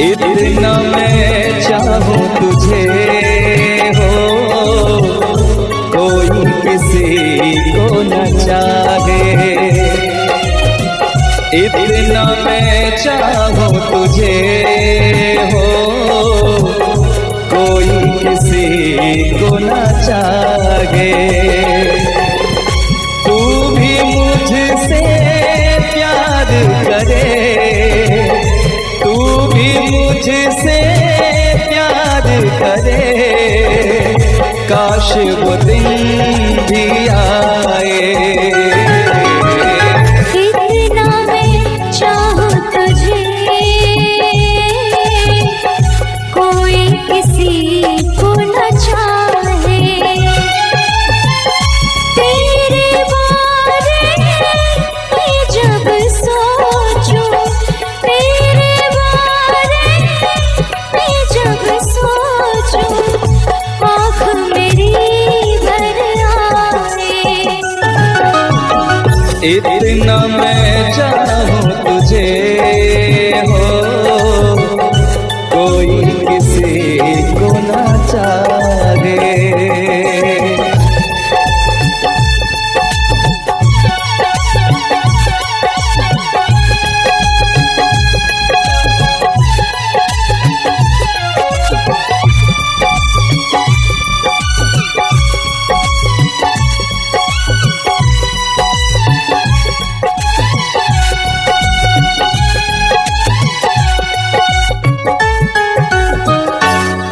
इतना मैं चाहूं तुझे हो, कोई किसी को न चाहे। इतना मैं चाहूं तुझे हो, कोई किसी को न चाहे। तू भी मुझसे प्यार करे, तू भी मुझसे प्यार करे, काश वो दिन भी आए। इतना मैं चाहूं तुझे, कोई किसी को न चाहे। तेरे बारे में जब सोचूं, तेरे बारे में जब सोचूं, आँख मेरी भर आए। इतना मैं चाहूं तुझे हो, कोई किसी को न चाहे।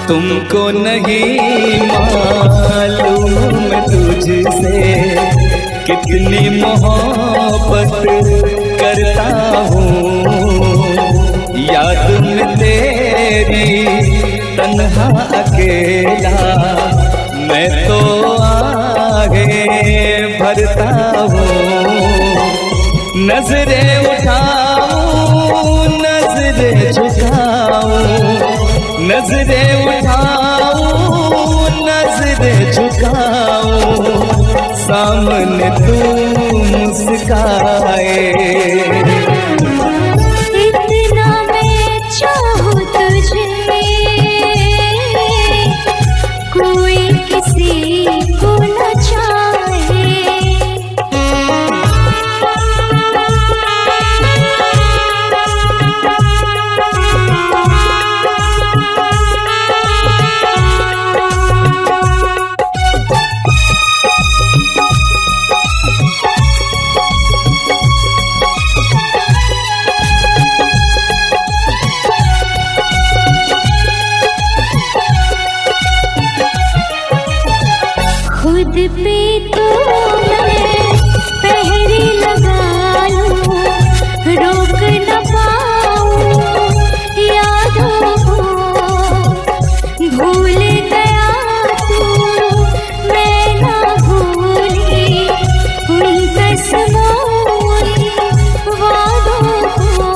तुमको नहीं मालूम तुझसे कितनी मोहब्बत करता हूँ। याद में तेरी तन्हा अकेला मैं तो आगे भरता हूँ। नजरें उठाऊं, नजरें झुकाऊं, नजरें उठाऊं, नजरें झुकाऊं, सामने तू मुस्काए। इतना मैं चाहूं तुझे, कोई किसी को न चाहे। खुद पे तो मैं पहरे लगा लूं, रोक न पाऊं यादों को। भूल गया तू, मैं ना भूली उन कसमों की वादों को।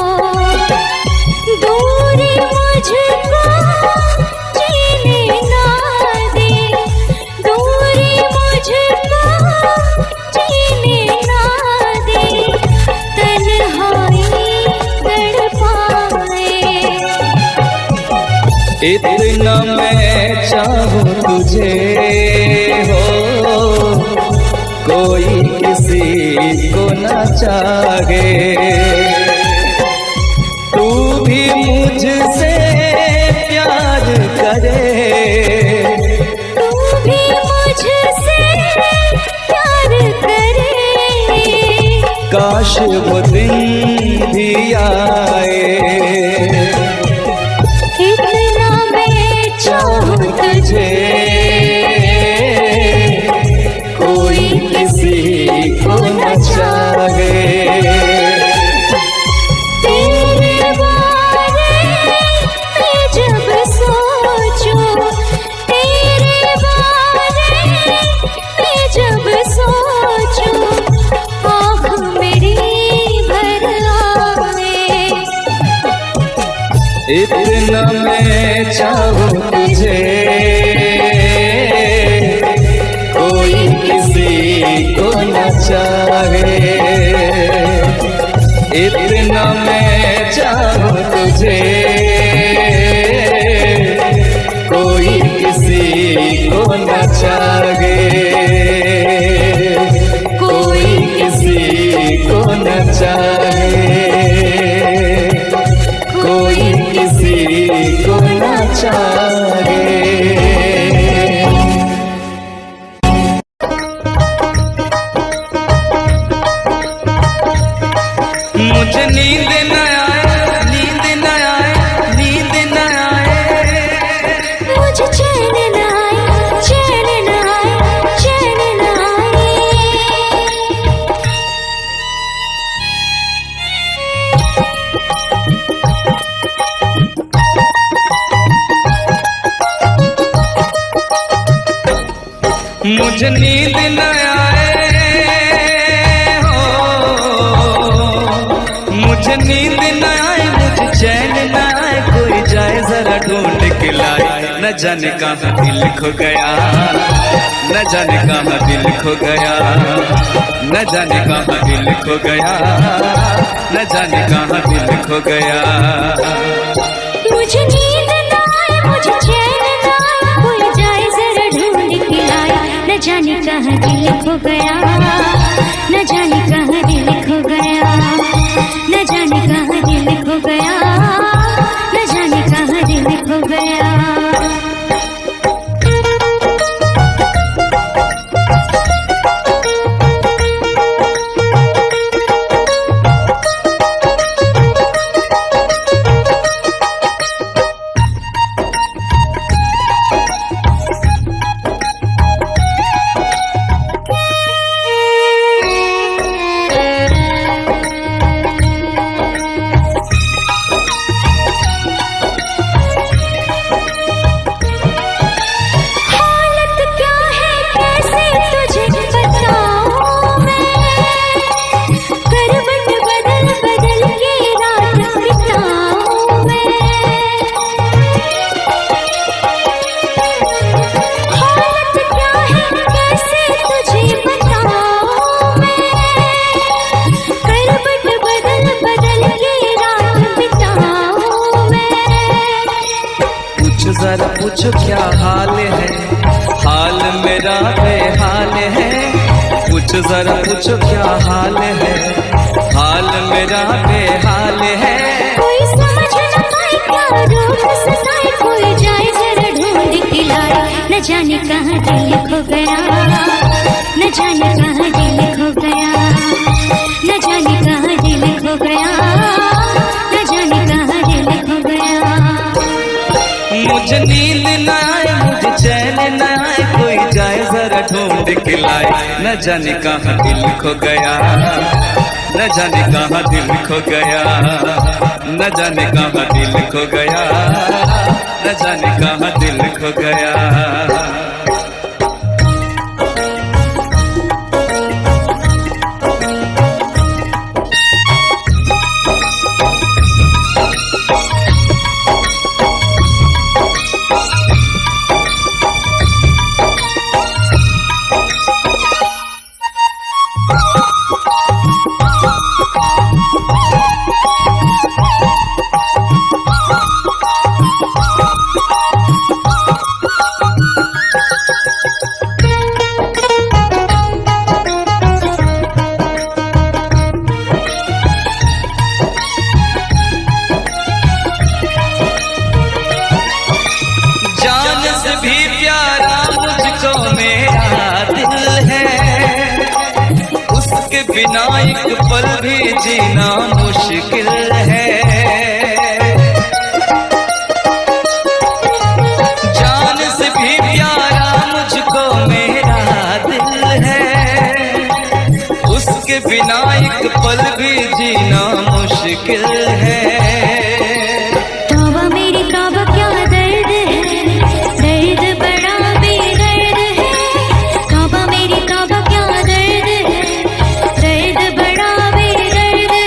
दूरी मुझको जीने ना दे, दूरी मुझको जीने ना दे, तन्हाई तड़पाए। इतना मैं चाहूं तुझे हो, कोई किसी को न चाहे। तू भी मुझसे प्यार करे, तू भी मुझसे प्यार करे, काश वो दिन भी आए। इतना मैं चाहूं तुझे, कोई किसी को न चाहे। तेरे बारे में जब सोचूं, तेरे बारे में जब सोचूं, आँख मेरी भर आए। इतना मैं चाहूं तुझे, कोई किसी को न चाहे। इतना मैं चाहूं तुझे। मुझे नींद न आए हो, मुझे नींद न आए, मुझे चैन न आए, कोई जाए जरा ढूंढ के लाए। न जाने कहाँ दिल खो गया, न जाने कहाँ दिल खो गया, न जाने कहाँ दिल खो गया, न जाने कहाँ दिल खो गया। मुझे नींद न आए, मुझे चैन न आए, कोई जाए जरा ढूंढ के लाए। न जाने कहाँ दिल खो गया, न जाने कहाँ दिल खो गया, न जाने कहाँ दिल खो गया, न जाने कहाँ दिल खो गया। जरा पूछो क्या हाल है, हाल मेरा बेहाल है। पूछो जरा पूछो क्या हाल है, हाल मेरा बेहाल है। कोई समझ न पाए क्या रोग सताए, कोई जाए जरा ढूंढ के लाए। न जाने कहाँ दिल खो गया, न जाने कहाँ दिल खो गया, न जाने कहाँ दिल खो गया, न जाने कहाँ दिल खो गया। मुझे नींद न आए, मुझे चैन न आए, कोई जाए जरा ढूंढ के लाए। न जाने कहाँ दिल खो गया, न जाने कहाँ दिल खो गया, न जाने कहाँ दिल खो गया, न जाने कहाँ दिल खो गया। बिना एक पल भी जीना मुश्किल है। जान से भी प्यारा मुझको मेरा दिल है, उसके बिना एक पल भी जीना मुश्किल है। तौबा मेरी तौबा क्या दर्द है, दर्द बड़ा बेदर्द है। तौबा मेरी तौबा क्या दर्द है, दर्द बड़ा बेदर्द है।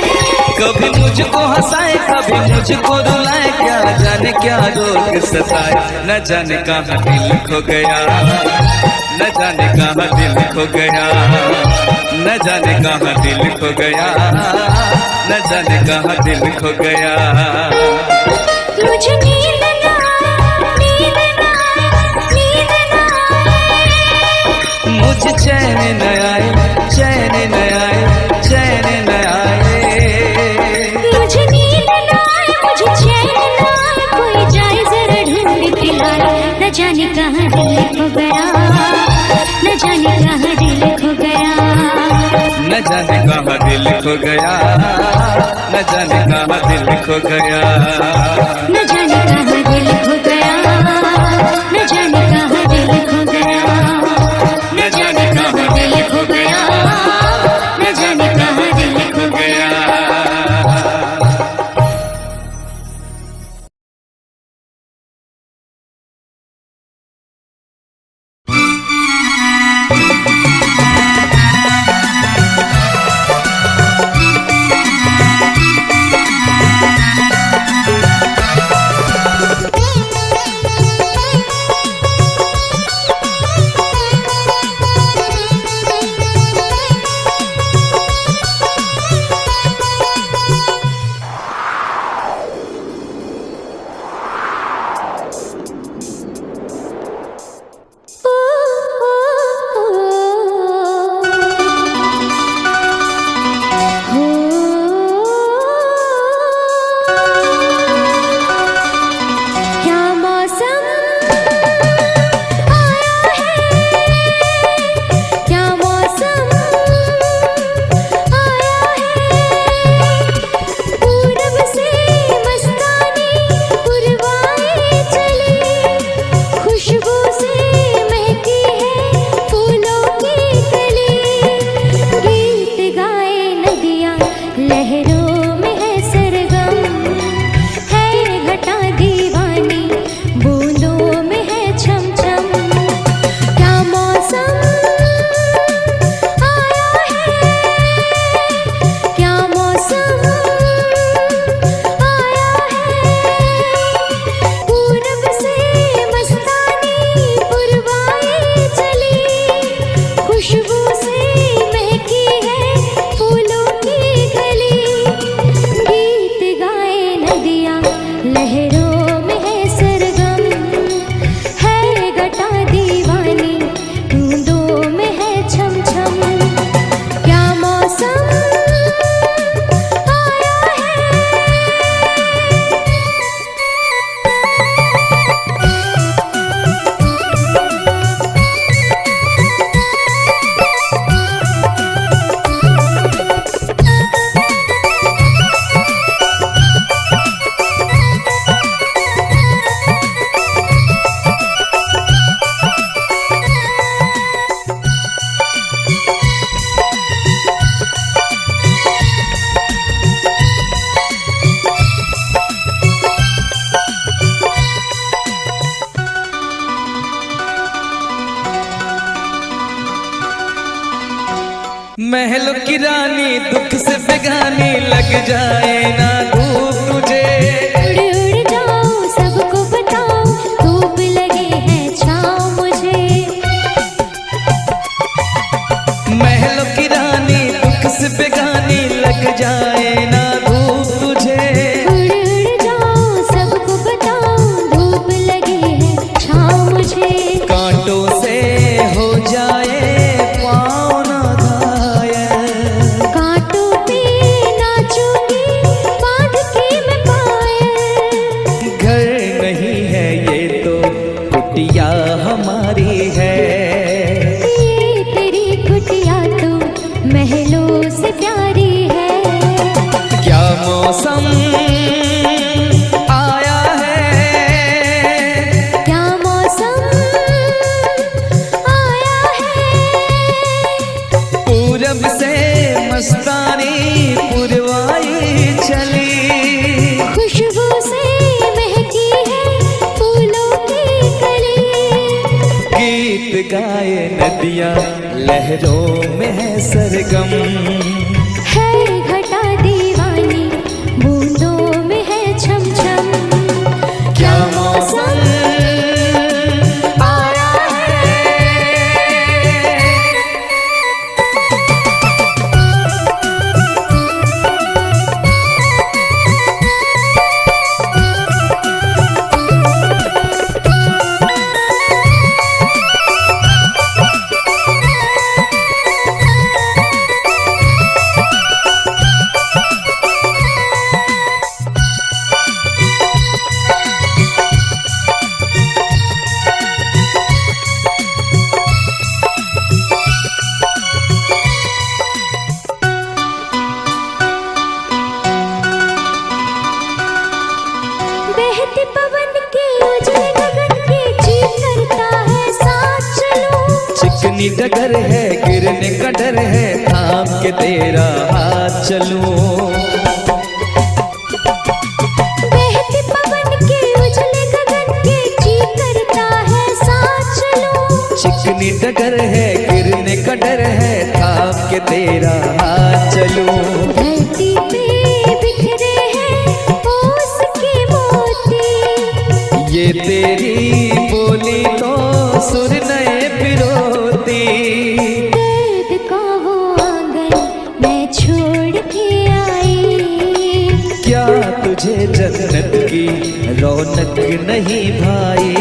कभी मुझको हंसाए कभी मुझको रुलाए, क्या जाने क्या रोग सताए। न जाने कहाँ दिल खो गया, न जाने कहाँ दिल खो गया, न जाने कहाँ दिल खो गया, न जाने कहाँ दिल खो गया। मुझे नींद ना आए, नींद ना आए, नींद ना आए। मुझे चैन न आए, चैन न आए, चैन न आए। मुझे नींद ना आए, मुझे चैन ना आए, कोई जाए जरा ढूंढ के लाए। न जाने कहाँ दिल खो गया, न जाने कहाँ दिल खो गया, न जाने कहाँ दिल खो गया, न जाने कहाँ दिल खो गया, न जाने कहाँ दिल खो गया, न जाने कहाँ दिल खो गया, न जाने कहाँ दिल खो गया, न जाने कहाँ दिल खो गया। महलों की रानी दुख से बेगानी लग जाए ना धूप तुझे। उड़ उड़ जाऊं सबको बताऊं धूप लगे है छाँव मुझे। महलों की रानी दुख से बेगानी लग जाए ना धूप तुझे। उड़ उड़ जाऊं सबको बताऊं धूप लगे है छाँव मुझे। कांटों से हो जाए पाँव ना घायल, कांटों पे नाचूंगी बांध के मैं पायल। घर नहीं है ये तो कुटिया हमारी है। ये तेरी कुटिया तो महलों से प्यारी है। क्या मौसम आया है, क्या मौसम आया है। पूरब से मस्तानी पुरवाई चली। खुशबू से महकी है फूलों की कली। गीत गाए नदियाँ लहरों में है सरगम। है घटा दीवानी बूंदों में है छम छम। क्या मौसम आया बहते पवन के उजले गगन के जी करता है साथ चलूं। चिकनी डगर है गिरने का डर है थाम के तेरा हाथ चलूं। बहते पवन के उजले गगन के जी करता है साथ चलूं। चिकनी डगर है गिरने का डर है थाम के तेरा हाथ चलूं। धरती पे बिखरे हैं ओस के मोती। ये तेरी बोली तो सुर नए पिरोती। दर्द का वो आंगन मैं छोड़ के आई। क्या तुझे जन्नत की रौनक नहीं भाई।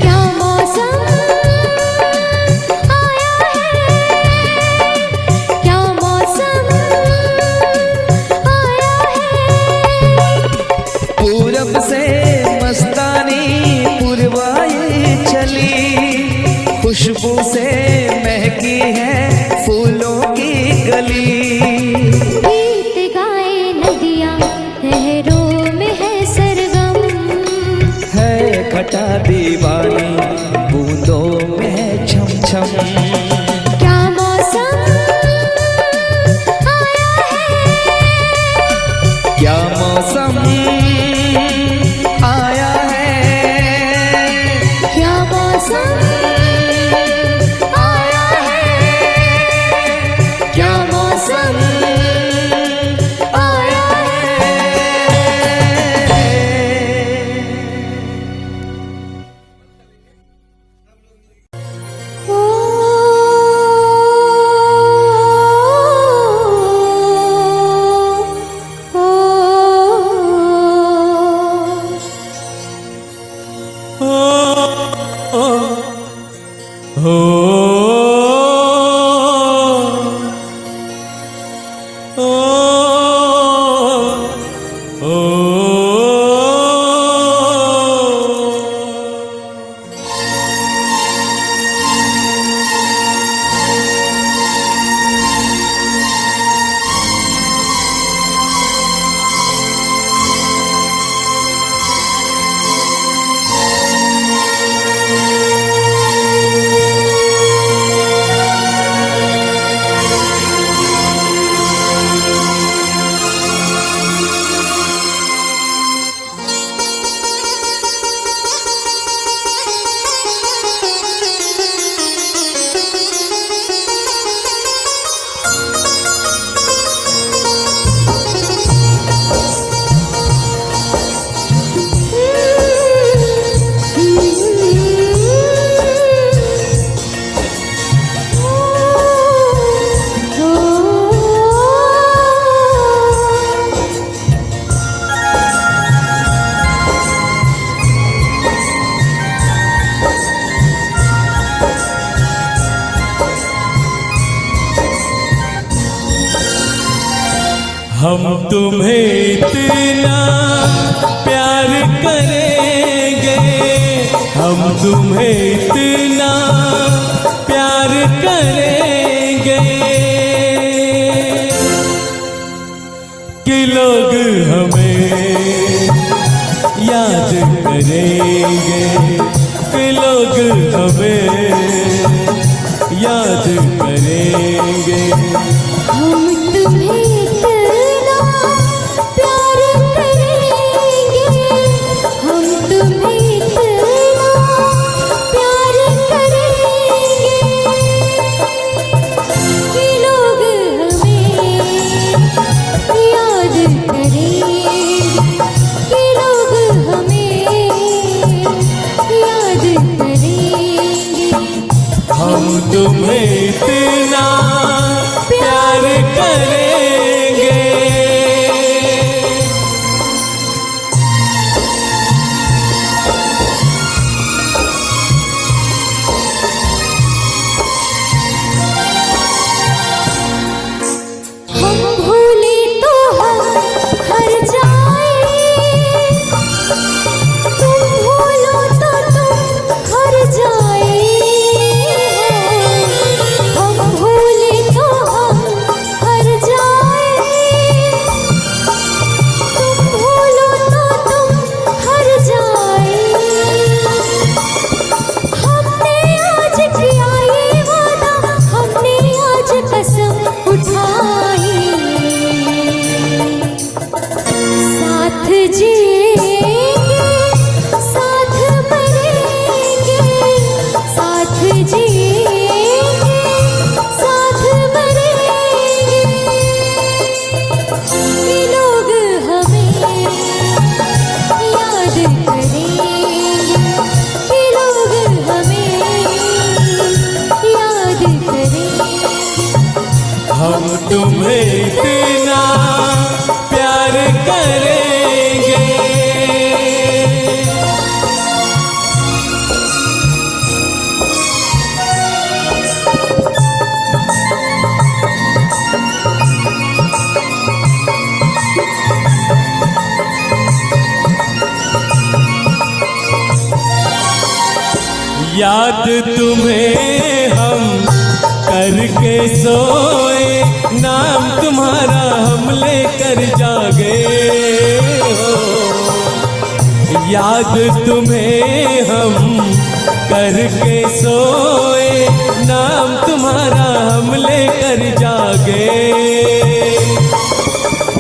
क्या मौसम आया है। क्या मौसम आया है। पूरब से मस्तानी पुरवाई चली। खुशबू से महकी है फूलों की गली। गीत गाए नदियाँ लहरों में है सरगम। है घटा दीवानी बूंदों में है छम छम। क्या मौसम आया है। क्या मौसम आया है। क्या मौसम आया है। हम तुम्हें इतना प्यार करेंगे, हम तुम्हें इतना प्यार करेंगे कि लोग हमें याद करेंगे, कि लोग हमें याद करेंगे। हम तुम्हें इतना प्यार करेंगे, हम तुम्हें इतना प्यार करेंगे कि लोग हमें याद करेंगे, कि लोग हमें याद करेंगे। हम तुम्हें इतना प्यार करेंगे। हम भूले तो हम हर जाए, तुम भूलो तो तुम हर जाए। हम भूले तो हम हर जाए, तुम भूलो तो तुम हर जाए। हमने आज किया ये वादा, हमने आज कसम उठाई, साथ जिएंगे साथ मरेंगे, साथ जिएंगे साथ मरेंगे कि लोग हमें याद करेंगे, कि लोग हमें याद करेंगे। हम तुम्हें इतना प्यार करेंगे। याद तुम्हें हम करके सोए, नाम तुम्हारा हम लेकर जागे हो। याद तुम्हें हम करके सोए, नाम तुम्हारा हम लेकर जागे।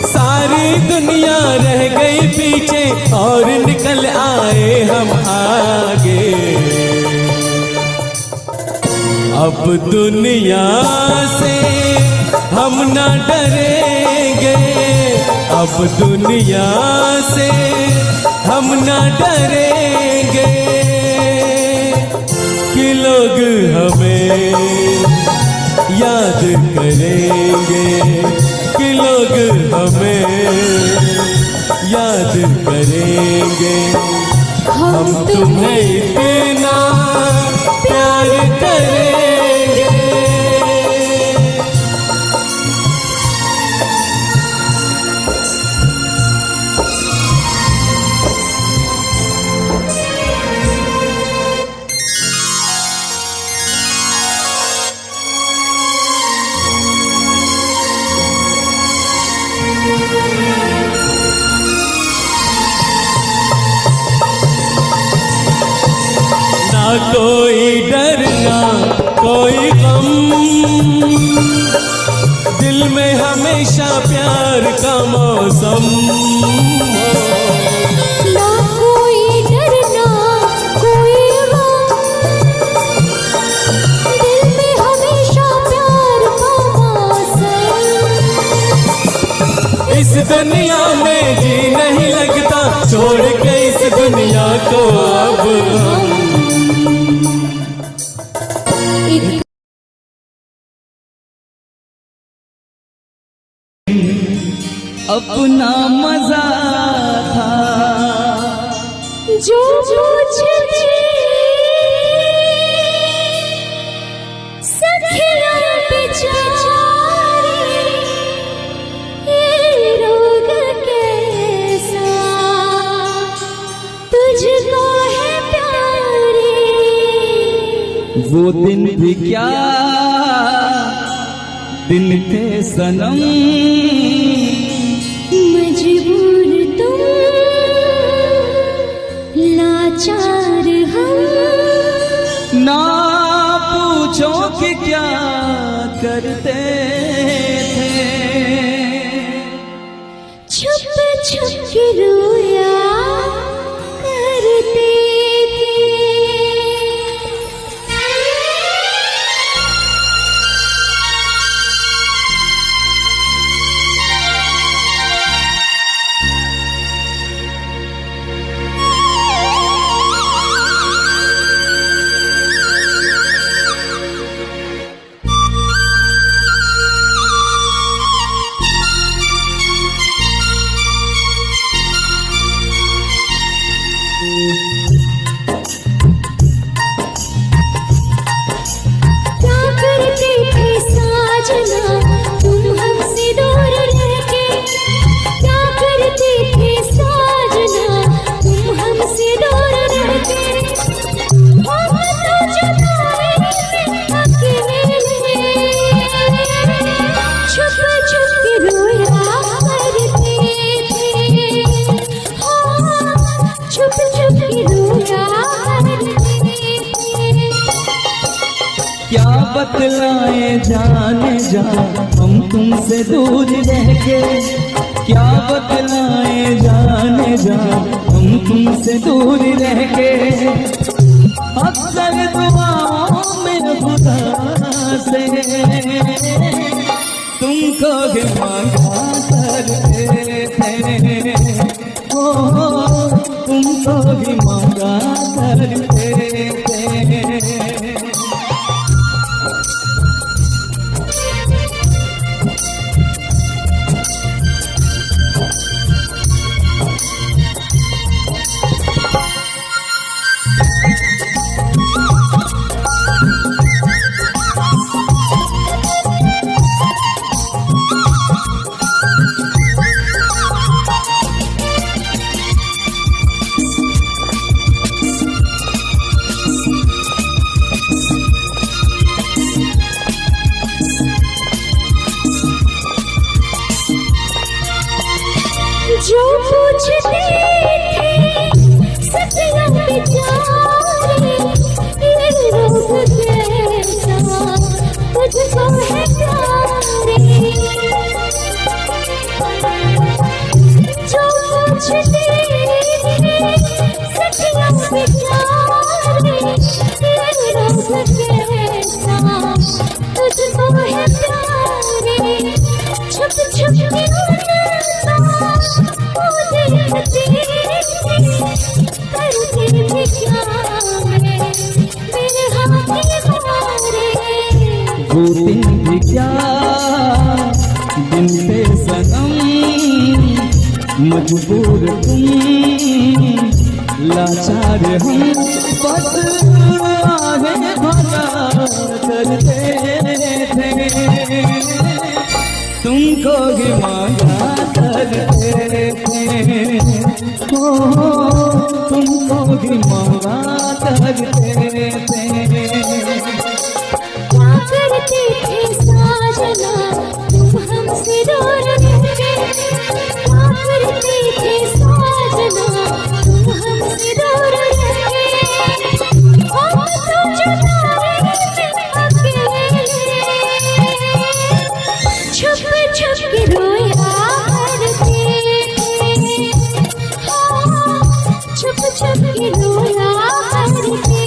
सारी दुनिया रह गई पीछे और निकल आए हम आगे। अब दुनिया से हम न डरेंगे, अब दुनिया से हम न डरेंगे कि लोग हमें याद करेंगे, कि लोग हमें याद करेंगे। हम तुम्हें इतना प्यार करेंगे। ना कोई डर ना कोई गम, दिल में हमेशा प्यार का मौसम। ना कोई डर ना कोई गम, दिल में हमेशा प्यार का मौसम। इस दुनिया में जी नहीं लगता, छोड़ के इस दुनिया को अब हम। अपना मजा था जो मुझे सखियां बेचारी वो दिन भी क्या दिन थे सनम, मजबूर तुम लाचार हम, ना पूछो कि क्या करते थे, छुप छुप के रोया करते थे। क्या करते थे साजना तुम हमसे दूर रह के, क्या करते थे साजना तुम हमसे दूर रह के, हम तो जुदाई में अकेले, छुप छुप के रोया करते थे, छुप छुप के रोया करते थे। क्या बतलाए जाने जा हम तुमसे दूर रह के, क्या बतलाए जाने जा हम तुमसे दूर रह के, अक्सर दुआओं में खुदा से तुमको ही मांगा करते थे, ओ तुमको ही मांगा करते थे। जो पूछते थे सतिया बेचारे, ये रोग कैसा तुझको है प्यारे, जो पूछते थे सतिया बेचारे, ये रोग कैसा तुझको है प्यारे, छुप छुप के करते थे क्या मेरे हाथ हारे, वो दिन भी क्या दिन थे सनम, मजबूर तुम लाचार हम, बस आहे भला करते थे, तुमको ही मांगा करते थे, ओ तुमको ही मांगा करते थे। क्या करते थे साजना तुम हमसे दूर रह के, क्या करते थे साजना तुम हमसे दूर रह के, हम तो जुदाई में अकेले, छुप छुप के रोया करते थे, छुप छुप के रोया करते थे।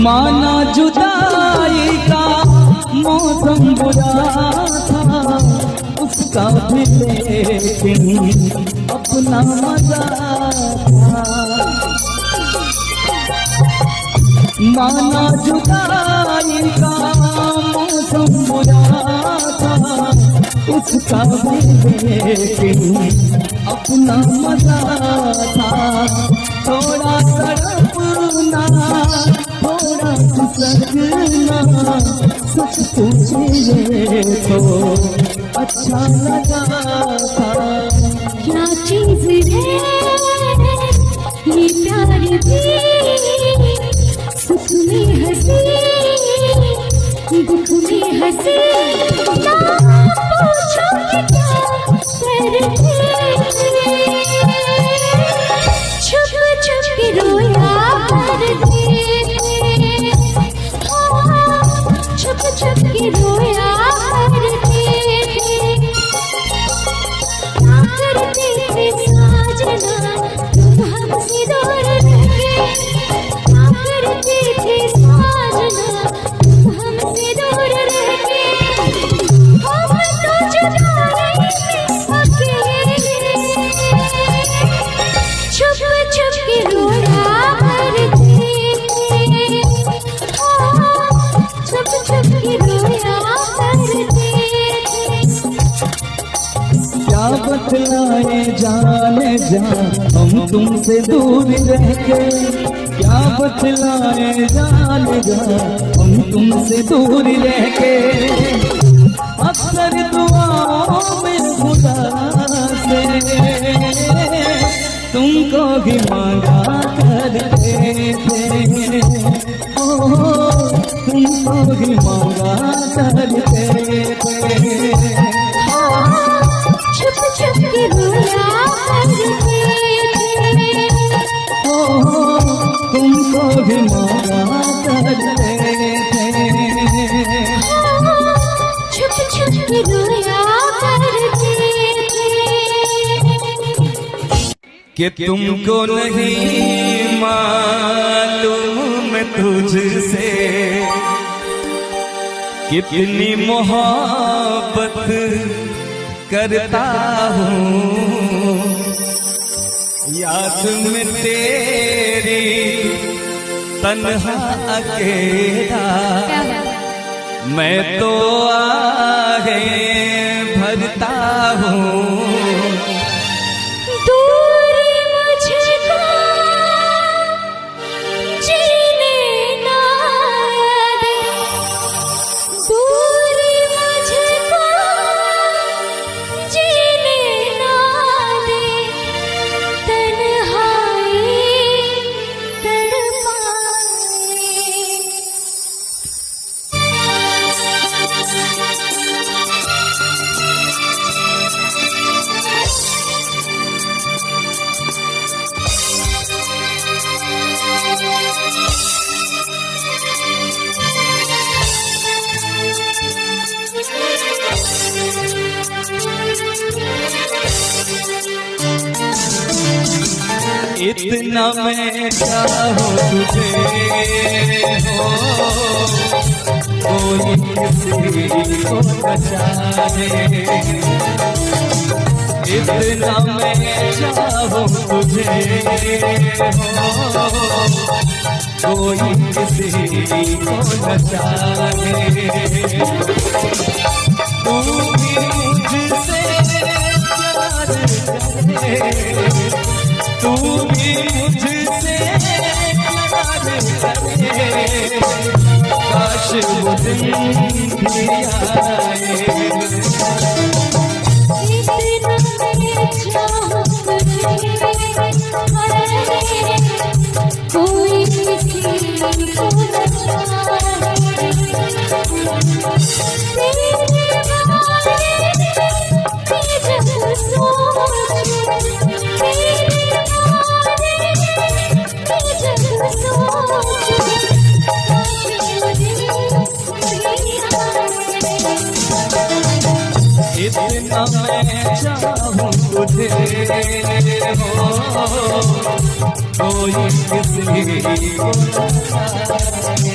माना जुदाई का मौसम बुरा था, उसका भी लेकिन अपना मजा था। माना जुदाई का मौसम बुरा था, उसका भी लेकिन अपना मजा था। थोड़ा तड़पना, थोड़ा सकना, सच पूछिए तो अच्छा लगा था। क्या चीज है ये प्यार भी, सुख में हंसी दुख में हंसी। ना पूछो कि क्या करते, छुप छुप के रोया करते, छुप छुप के रोया करते। क्या करते थे साजना तुम हमसे दूर रह के, क्या करते थे साजना तुम हमसे दूर रह के। हम तो जुदा नहीं अकेले, छुप छुप के रोया करते, छुप छुप के रोया करते। क्या बतलाए जाने जा हम तुमसे दूर रह के, क्या बतलाए जाने जा हम तुमसे दूर रह के। अक्सर दुआओं में खुदा से तुमको भी मांगा करते थे, ओ तुमको भी मांगा करते थे। छुप छुप के रोया करते थे, तुमको भी मांगा करते थे। छुप छुप के रोया करते कि तुमको नहीं मालूम मैं तुझसे कितनी मोहब्बत करता हूँ। याद में तेरी तन्हा अकेला मैं तो आहे भरता हूँ। दूरी मुझको जीने ना दे, दूरी मुझको जीने ना दे, तन्हाई तड़पाए। इतना मैं चाहूँ तुझे हो, कोई किसी को न चाहे। इतना मैं चाहूँ तुझे हो, कोई किसी को न चाहे। तू भी मुझसे प्यार करे, तू भी मुझसे प्यार करे, काश वो दिन भी आए। इतना मैं चाहूँ तुझे, कोई किसी को न चाहे। तेरे बारे में जब सोचूं, तेरे बारे में जब सोचूं, काश वो दिन भी आए। इतना मैं चाहूँ तुझे हो, कोई किसी को न चाहे।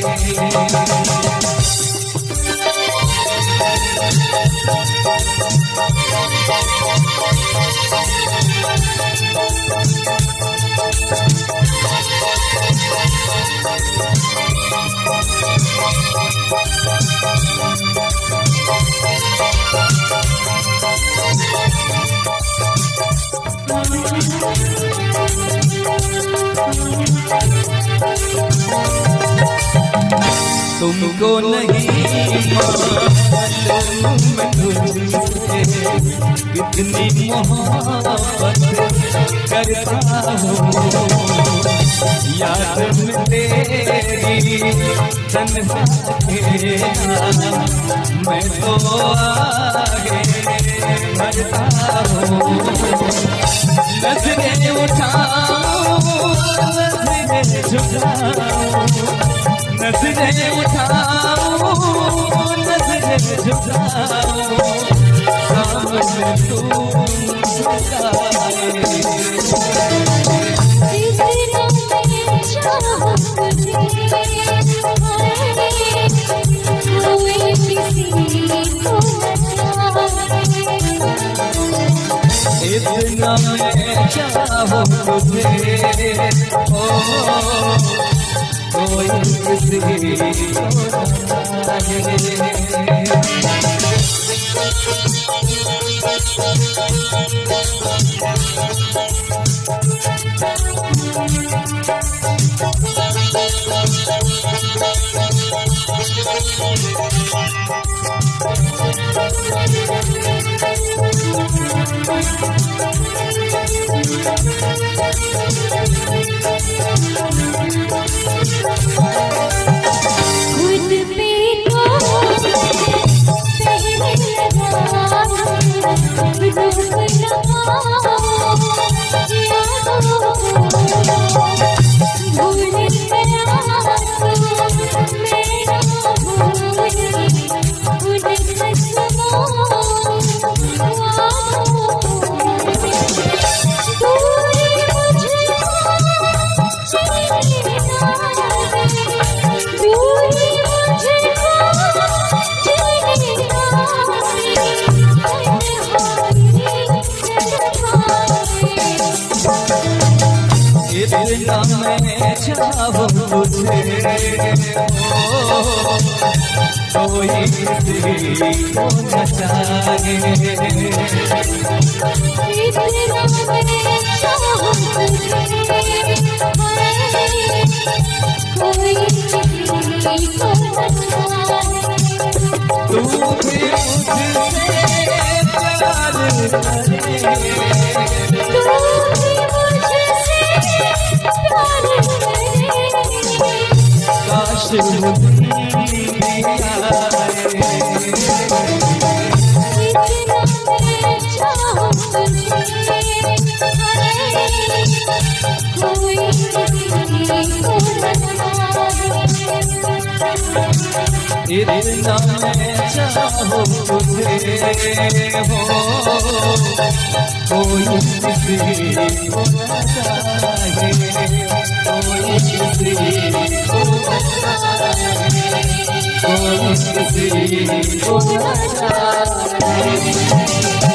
तुमको नहीं मालूम मैं तुझसे कितनी मोहब्बत करता हूँ। याद में तेरी तन्हा अकेला मैं तो आगे बढ़ता हूँ। नजरें उठाऊं नजरें झुकाऊं, नजरें उठाऊं नजरें झुकाऊं, सामने तुम इतना मैं चाहूं तुझे, ओ कोई किसी को इतना मैं चाहूं तुझे, कोई किसी को न जाने। इतना मैं चाहूं तुझे, कोई किसी को न जाने। तू भी मुझसे प्यार करे, काश इतना मैं चाहूं तुझे हो, कोई किसी को न जाने, कोई किसी को न जाने, कोई किसी को न जाने।